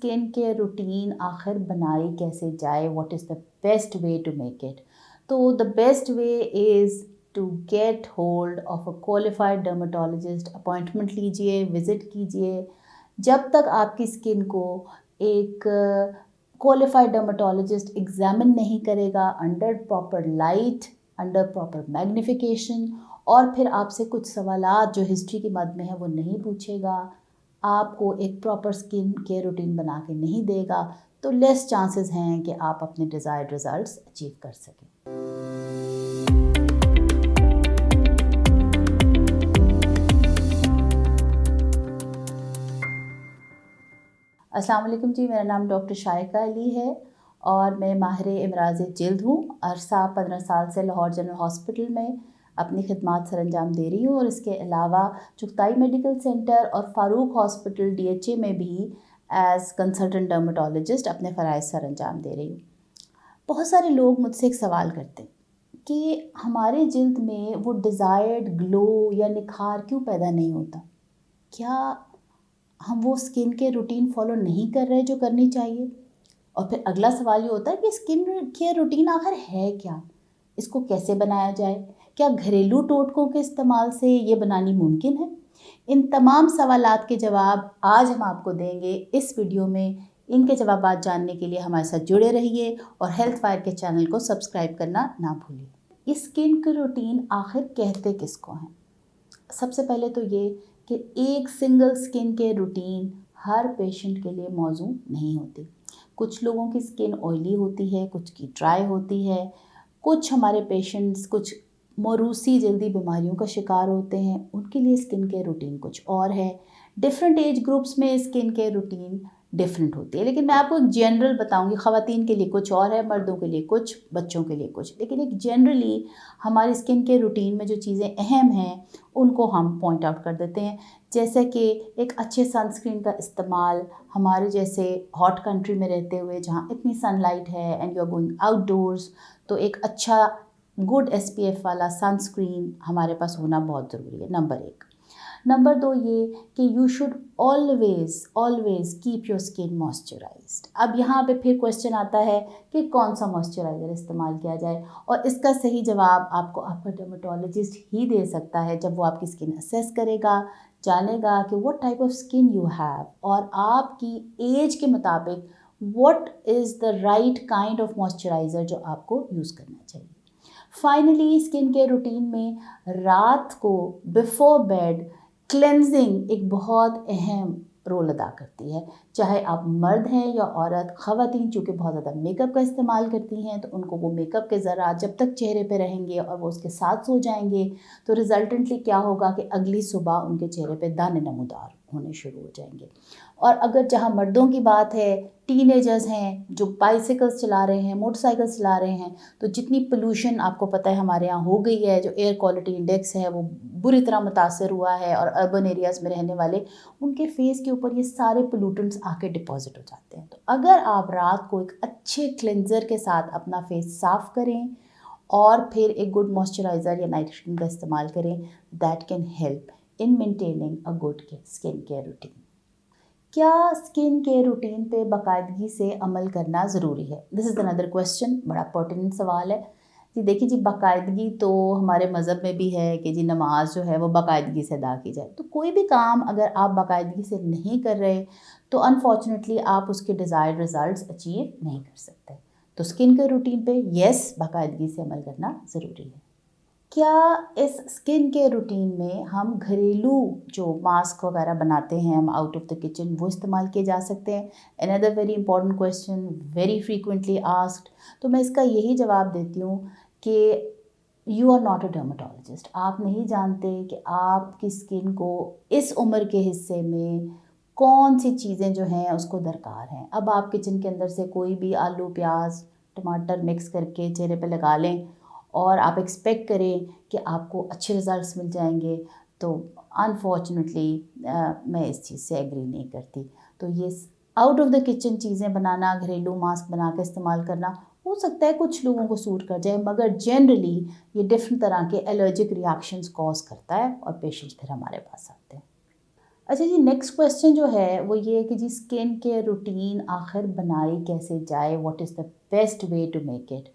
Skin care routine आखिर बनाई कैसे जाए, what is the best way to make it. तो the best way is to get hold of a qualified dermatologist, appointment लीजिए, visit कीजिए। जब तक आपकी स्किन को एक क्वालिफाइड डर्मेटोलॉजिस्ट एग्जामिन नहीं करेगा under proper light, under proper magnification, और फिर आपसे कुछ सवालात जो हिस्ट्री की मद में है वो नहीं पूछेगा, आपको एक प्रॉपर स्किन केयर रूटीन बना के नहीं देगा, तो लेस चांसेस हैं कि आप अपने डिज़ायर्ड रिजल्ट्स अचीव कर सकें। अस्सलाम वालेकुम जी, मेरा नाम डॉक्टर शाइका अली है और मैं माहिर इमराज़ जिल्द हूँ। अरसा 15 साल से लाहौर जनरल हॉस्पिटल में अपनी खिदमात सरअंजाम दे रही हूँ और इसके अलावा चुगताई मेडिकल सेंटर और फ़ारूक हॉस्पिटल DHA में भी एज़ कंसल्टेंट डर्मेटोलॉजिस्ट अपने फ़राइज़ सरअंजाम दे रही हूँ। बहुत सारे लोग मुझसे एक सवाल करते हैं कि हमारे जिल्द में वो डिज़ायर्ड ग्लो या निखार क्यों पैदा नहीं होता? क्या हम वो स्किन केयर रूटीन फॉलो नहीं कर रहे जो करनी चाहिए? और फिर अगला सवाल ये होता है कि स्किन केयर रूटीन आखिर है क्या? इसको कैसे बनाया जाए? क्या घरेलू टोटकों के इस्तेमाल से ये बनानी मुमकिन है? इन तमाम सवालात के जवाब आज हम आपको देंगे इस वीडियो में। इनके जवाबात जानने के लिए हमारे साथ जुड़े रहिए और हेल्थ फायर के चैनल को सब्सक्राइब करना ना भूलिए। इस स्किन केयर रूटीन आखिर कहते किसको हैं? सबसे पहले तो ये कि एक सिंगल स्किन केयर रूटीन हर पेशेंट के लिए मौजू नहीं होती। कुछ लोगों की स्किन ऑयली होती है, कुछ की ड्राई होती है, कुछ हमारे पेशेंट्स कुछ मौरूसी जल्दी बीमारियों का शिकार होते हैं, उनके लिए स्किन केयर रूटीन कुछ और है। डिफरेंट एज ग्रुप्स में स्किन केयर रूटीन डिफरेंट होती है, लेकिन मैं आपको एक जनरल बताऊंगी। ख़वातीन के लिए कुछ और है, मर्दों के लिए कुछ, बच्चों के लिए कुछ, लेकिन एक जनरली हमारी स्किन केयर रूटीन में जो चीज़ें अहम हैं उनको हम पॉइंट आउट कर देते हैं। जैसे कि एक अच्छे सनस्क्रीन का इस्तेमाल, हमारे जैसे हॉट कंट्री में रहते हुए जहाँ इतनी सनलाइट है and you are going outdoors, तो एक अच्छा गुड SPF वाला सनस्क्रीन हमारे पास होना बहुत ज़रूरी है, नंबर 1। नंबर 2 ये कि you should always keep your skin moisturised. अब यहाँ पे फिर क्वेश्चन आता है कि कौन सा मॉइस्चराइज़र इस्तेमाल किया जाए, और इसका सही जवाब आपको आपका डर्मेटोलॉजिस्ट ही दे सकता है जब वो आपकी स्किन असेस करेगा, जानेगा कि what type of skin you have और आपकी एज के मुताबिक what is the right kind of moisturiser जो आपको यूज़ करना चाहिए। फाइनली स्किन केयर रूटीन में रात को बिफोर बेड क्लेंजिंग एक बहुत अहम रोल अदा करती है। चाहे आप मर्द हैं या औरत, ख़वातीन चूँकि बहुत ज़्यादा मेकअप का इस्तेमाल करती हैं तो उनको वो मेकअप के ज़रात जब तक चेहरे पे रहेंगे और वो उसके साथ सो जाएंगे तो रिजल्टेंटली क्या होगा कि अगली सुबह उनके चेहरे पे दाने नमूदार होने शुरू हो जाएंगे। और अगर जहाँ मर्दों की बात है, टीनेजर्स हैं जो बाइसिकल्स चला रहे हैं, मोटरसाइकिल्स चला रहे हैं, तो जितनी पोल्यूशन आपको पता है हमारे यहाँ हो गई है, जो एयर क्वालिटी इंडेक्स है वो बुरी तरह मुतासर हुआ है, और अर्बन एरियाज़ में रहने वाले उनके फेस के ऊपर ये सारे पोल्यूटेंट्स आके डिपॉजिट हो जाते हैं। तो अगर आप रात को एक अच्छे क्लेंजर के साथ अपना फेस साफ़ करें और फिर एक गुड मॉइस्चराइज़र या नाइट क्रीम का इस्तेमाल करें, that can help in maintaining a good skin care routine. क्या स्किन केयर रूटीन पे बाकायदगी से अमल करना ज़रूरी है? दिस इज़ अनदर क्वेश्चन, बड़ा पर्टिनेंट सवाल है जी। देखिए जी, बाकायदगी तो हमारे मज़हब में भी है कि जी नमाज जो है वो बाकायदगी से अदा की जाए। तो कोई भी काम अगर आप बाकायदगी से नहीं कर रहे तो अनफॉर्चुनेटली आप उसके डिज़ायर्ड रिज़ल्ट्स अचीव नहीं कर सकते। तो स्किन केयर रूटीन पे येस, बाकायदगी से अमल करना ज़रूरी है। क्या इस स्किन केयर रूटीन में हम घरेलू जो मास्क वगैरह बनाते हैं हम आउट ऑफ द किचन, वो इस्तेमाल किए जा सकते हैं? Another very important question, very frequently asked. तो मैं इसका यही जवाब देती हूँ कि you are not a dermatologist. आप नहीं जानते कि आपकी स्किन को इस उम्र के हिस्से में कौन सी चीज़ें जो हैं उसको दरकार हैं। अब आप किचन के अंदर से कोई भी आलू, प्याज, टमाटर मिक्स करके चेहरे पे लगा लें और आप एक्सपेक्ट करें कि आपको अच्छे रिज़ल्ट्स मिल जाएंगे, तो अनफॉर्चुनेटली मैं इस चीज़ से एग्री नहीं करती। तो ये आउट ऑफ द किचन चीज़ें बनाना, घरेलू मास्क बना के इस्तेमाल करना हो सकता है कुछ लोगों को सूट कर जाए, मगर जनरली ये डिफरेंट तरह के एलर्जिक रिएक्शंस कॉज करता है और पेशेंट्स फिर हमारे पास आते हैं। अच्छा जी, नेक्स्ट क्वेश्चन जो है वो ये है कि जी स्किन केयर रूटीन आखिर बनाई कैसे जाए, what is the best way to make it?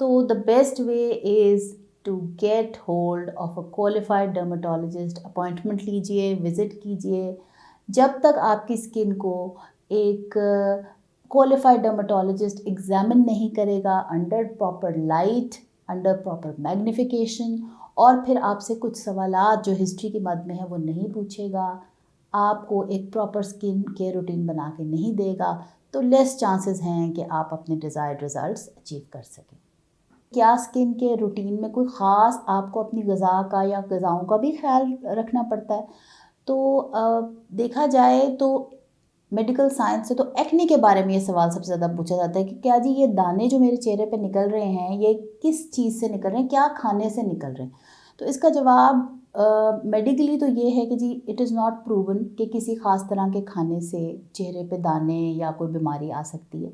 तो the best way is to get hold of a qualified dermatologist, appointment लीजिए, विज़िट कीजिए। जब तक आपकी स्किन को एक क्वालिफाइड डर्मेटोलॉजिस्ट एग्जामिन नहीं करेगा under proper light, under proper magnification, और फिर आपसे कुछ सवालात जो हिस्ट्री की मद में है वो नहीं पूछेगा, आपको एक प्रॉपर स्किन केयर रूटीन बना के नहीं देगा, तो लेस चांसेस हैं कि आप अपने डिज़ायर्ड रिज़ल्ट्स अचीव कर सकें। क्या स्किन केयर रूटीन में कोई ख़ास आपको अपनी ग़िज़ा का या ग़िज़ाओं का भी ख़्याल रखना पड़ता है? तो देखा जाए तो मेडिकल साइंस से तो एक्ने के बारे में ये सवाल सबसे ज़्यादा पूछा जाता है कि क्या जी ये दाने जो मेरे चेहरे पे निकल रहे हैं, ये किस चीज़ से निकल रहे हैं, क्या खाने से निकल रहे हैं? तो इसका जवाब मेडिकली तो ये है कि जी इट इज़ नॉट प्रूवन कि किसी ख़ास तरह के खाने से चेहरे पे दाने या कोई बीमारी आ सकती है।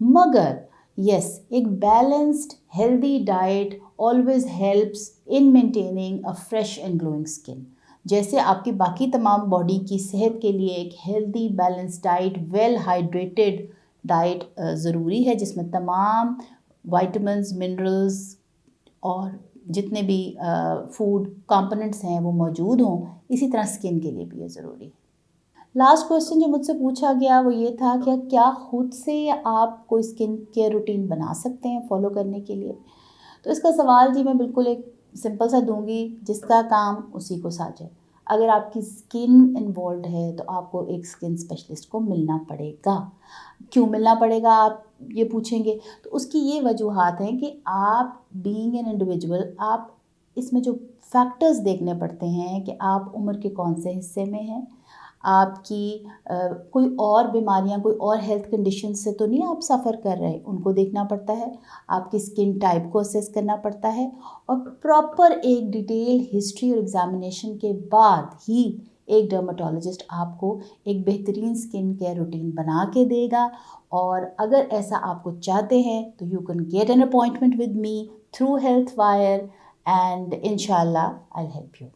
मगर येस, एक balanced healthy diet always helps in maintaining a fresh and glowing skin. जैसे आपकी बाकी तमाम बॉडी की सेहत के लिए एक healthy balance diet, well hydrated diet ज़रूरी है, जिसमें तमाम विटामिन्स, मिनरल्स और जितने भी फूड कंपोनेंट्स हैं वो मौजूद हों, इसी तरह स्किन के लिए भी ये ज़रूरी है। लास्ट क्वेश्चन जो मुझसे पूछा गया वो ये था कि क्या खुद से आप कोई स्किन केयर रूटीन बना सकते हैं फॉलो करने के लिए? तो इसका सवाल जी मैं बिल्कुल एक सिंपल सा दूँगी, जिसका काम उसी को साझे। अगर आपकी स्किन इन्वॉल्व्ड है तो आपको एक स्किन स्पेशलिस्ट को मिलना पड़ेगा। क्यों मिलना पड़ेगा आप ये पूछेंगे, तो उसकी ये वजूहात हैं कि आप बीइंग एन इंडिविजुअल, आप इसमें जो फैक्टर्स देखने पड़ते हैं कि आप उम्र के कौन से हिस्से में हैं, आपकी कोई और बीमारियां, कोई और हेल्थ कंडीशन से तो नहीं आप सफ़र कर रहे, उनको देखना पड़ता है। आपकी स्किन टाइप को असेस करना पड़ता है, और प्रॉपर एक डिटेल हिस्ट्री और एग्जामिनेशन के बाद ही एक डर्मेटोलॉजिस्ट आपको एक बेहतरीन स्किन केयर रूटीन बना के देगा। और अगर ऐसा आपको चाहते हैं तो you can get an appointment with me through health wire, and इंशाल्लाह आई विल हेल्प यू।